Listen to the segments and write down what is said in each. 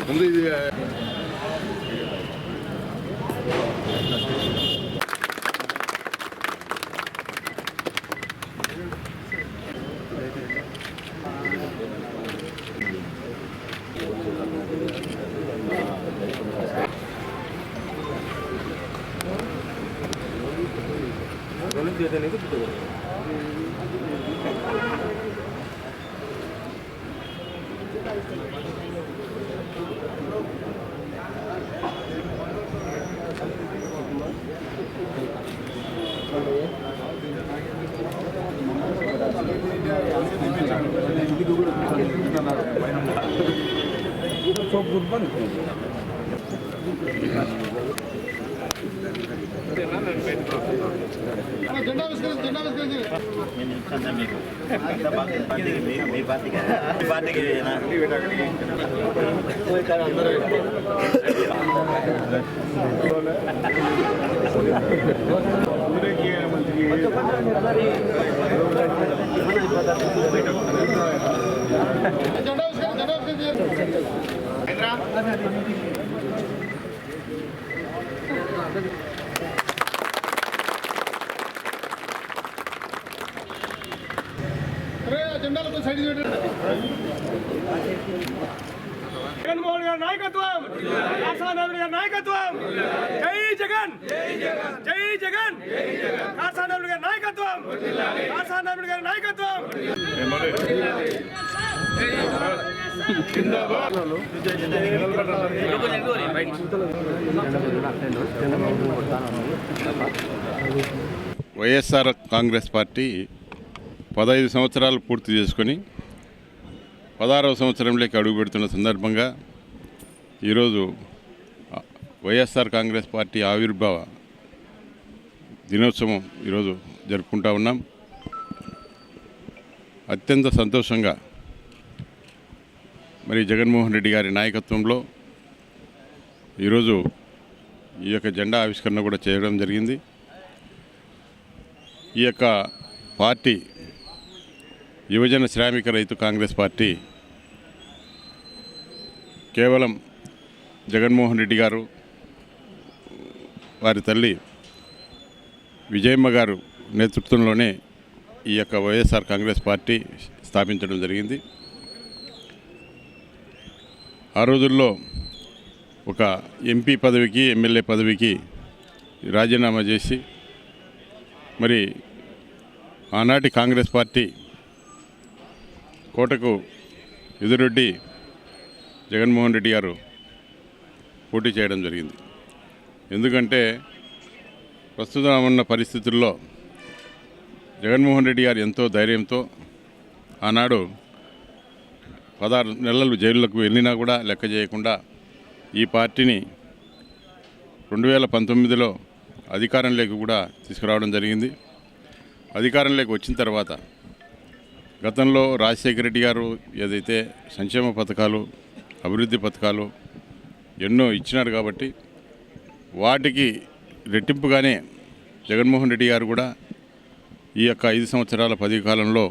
ముందు ఇది జగన్మోహన్ గారి నాయకత్వం, కాసానాథుడి గారి నాయకత్వం, జై జగన్, జై జగన్, కాసానాథుడి గారి నాయకత్వం, కాసానాథుడి గారి నాయకత్వం. వైఎస్ఆర్ కాంగ్రెస్ పార్టీ 15 సంవత్సరాలు పూర్తి చేసుకొని 16వ సంవత్సరంలోకి అడుగుపెడుతున్న సందర్భంగా ఈరోజు వైఎస్ఆర్ కాంగ్రెస్ పార్టీ ఆవిర్భావ దినోత్సవం ఈరోజు జరుపుకుంటా ఉన్నాం. అత్యంత సంతోషంగా మరి జగన్మోహన్ రెడ్డి గారి నాయకత్వంలో ఈరోజు ఈ యొక్క జెండా ఆవిష్కరణ కూడా చేయడం జరిగింది. ఈ యొక్క పార్టీ యువజన శ్రామిక రైతు కాంగ్రెస్ పార్టీ కేవలం జగన్మోహన్ రెడ్డి గారు, వారి తల్లి విజయమ్మ గారు నేతృత్వంలోనే ఈ యొక్క వైఎస్ఆర్ కాంగ్రెస్ పార్టీ స్థాపించడం జరిగింది. ఆ రోజుల్లో ఒక ఎంపీ పదవికి, ఎమ్మెల్యే పదవికి రాజీనామా చేసి మరి ఆనాటి కాంగ్రెస్ పార్టీ కోటకు ఎదురొడ్డి జగన్మోహన్ రెడ్డి గారు పోటీ చేయడం జరిగింది. ఎందుకంటే ప్రస్తుతం ఉన్న పరిస్థితుల్లో జగన్మోహన్ రెడ్డి గారు ఎంతో ధైర్యంతో ఆనాడు 16 నెలలు జైలులకు వెళ్ళినా కూడా లెక్క చేయకుండా ఈ పార్టీని 2019లో అధికారంలోకి కూడా తీసుకురావడం జరిగింది. అధికారంలోకి వచ్చిన తర్వాత గతంలో రాజశేఖర రెడ్డి గారు ఏదైతే సంక్షేమ పథకాలు, అభివృద్ధి పథకాలు ఎన్నో ఇచ్చినారు కాబట్టి వాటికి రెట్టింపుగానే జగన్మోహన్ రెడ్డి గారు కూడా ఈ యొక్క 5 సంవత్సరాల పదవి కాలంలో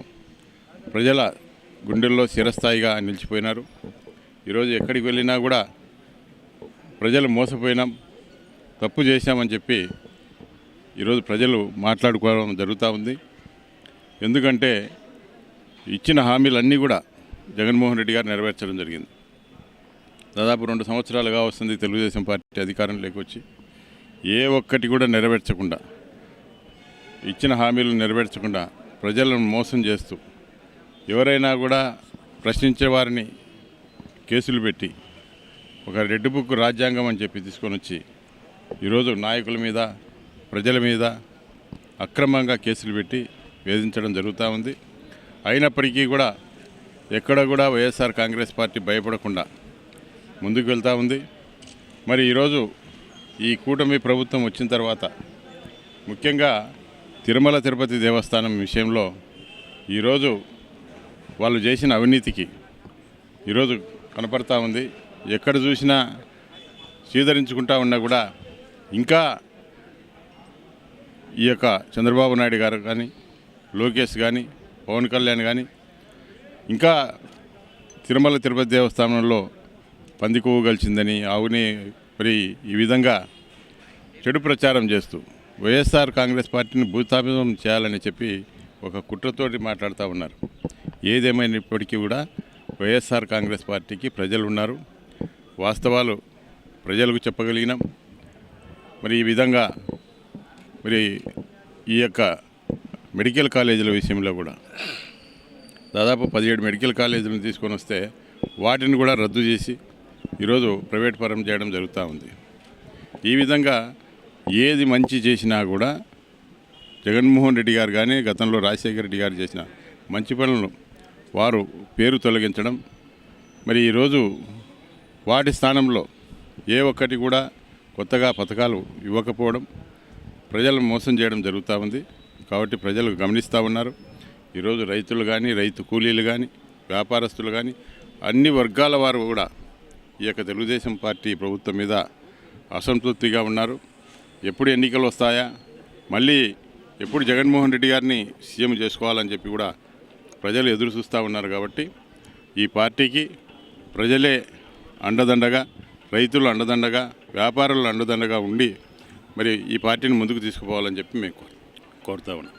ప్రజల గుండెల్లో చిరస్థాయిగా నిలిచిపోయినారు. ఈరోజు ఎక్కడికి వెళ్ళినా కూడా ప్రజలు మోసపోయినాం, తప్పు చేశామని చెప్పి ఈరోజు ప్రజలు మాట్లాడుకోవడం జరుగుతూ ఉంది. ఎందుకంటే ఇచ్చిన హామీలన్నీ కూడా జగన్మోహన్ రెడ్డి గారు నెరవేర్చడం జరిగింది. దాదాపు 2 సంవత్సరాలుగా వస్తుంది తెలుగుదేశం పార్టీ అధికారంలోకి వచ్చి. ఏ ఒక్కటి కూడా నెరవేర్చకుండా, ఇచ్చిన హామీలు నెరవేర్చకుండా ప్రజలను మోసం చేస్తూ, ఎవరైనా కూడా ప్రశ్నించే వారిని కేసులు పెట్టి ఒక రెడ్ బుక్ రాజ్యాంగం అని చెప్పి తీసుకొని వచ్చి ఈరోజు నాయకుల మీద, ప్రజల మీద అక్రమంగా కేసులు పెట్టి వేధించడం జరుగుతూ ఉంది. అయినప్పటికీ కూడా ఎక్కడ కూడా వైఎస్ఆర్ కాంగ్రెస్ పార్టీ భయపడకుండా ముందుకు వెళ్తూ ఉంది. మరి ఈరోజు ఈ కూటమి ప్రభుత్వం వచ్చిన తర్వాత ముఖ్యంగా తిరుమల తిరుపతి దేవస్థానం విషయంలో ఈరోజు వాళ్ళు చేసిన అవినీతికి ఈరోజు కనపడతా ఉంది. ఎక్కడ చూసినా స్వీకరించుకుంటా ఉన్నా కూడా ఇంకా ఈ యొక్క చంద్రబాబు నాయుడు గారు కానీ, లోకేష్ కానీ, పవన్ కళ్యాణ్ కానీ, ఇంకా తిరుమల తిరుపతి దేవస్థానంలో పంది కొవ్వు కలిసిందని ఆవుని మరి ఈ విధంగా చెడు ప్రచారం చేస్తూ వైఎస్ఆర్ కాంగ్రెస్ పార్టీని భూస్థాపితం చేయాలని చెప్పి ఒక కుట్రతోటి మాట్లాడుతూ ఉన్నారు. ఏదేమైనప్పటికీ కూడా వైఎస్ఆర్ కాంగ్రెస్ పార్టీకి ప్రజలు ఉన్నారు. వాస్తవాలు ప్రజలకు చెప్పగలిగినాం. మరి ఈ విధంగా మరి ఈ యొక్క మెడికల్ కాలేజీల విషయంలో కూడా దాదాపు 17 మెడికల్ కాలేజీలను తీసుకొని వస్తే వాటిని కూడా రద్దు చేసి ఈరోజు ప్రైవేట్ పరం చేయడం జరుగుతూ ఉంది. ఈ విధంగా ఏది మంచి చేసినా కూడా జగన్మోహన్ రెడ్డి గారు కానీ, గతంలో రాజశేఖర రెడ్డి గారు చేసిన మంచి పనులను వారు పేరు తొలగించడం, మరి ఈరోజు వాటి స్థానంలో ఏ ఒక్కటి కూడా కొత్తగా పథకాలు ఇవ్వకపోవడం, ప్రజలను మోసం చేయడం జరుగుతూ ఉంది. కాబట్టి ప్రజలు గమనిస్తూ ఉన్నారు. ఈరోజు రైతులు కానీ, రైతు కూలీలు కానీ, వ్యాపారస్తులు కానీ, అన్ని వర్గాల వారు కూడా ఈ యొక్క తెలుగుదేశం పార్టీ ప్రభుత్వం మీద అసంతృప్తిగా ఉన్నారు. ఎప్పుడు ఎన్నికలు వస్తాయా, మళ్ళీ ఎప్పుడు జగన్మోహన్ రెడ్డి గారిని సీఎం చేసుకోవాలని చెప్పి కూడా ప్రజలు ఎదురు చూస్తూ ఉన్నారు. కాబట్టి ఈ పార్టీకి ప్రజలే అండదండగా, రైతులు అండదండగా, వ్యాపారులు అండదండగా ఉండి మరి ఈ పార్టీని ముందుకు తీసుకుపోవాలని చెప్పి మేము కోరుతా ఉన్నాం.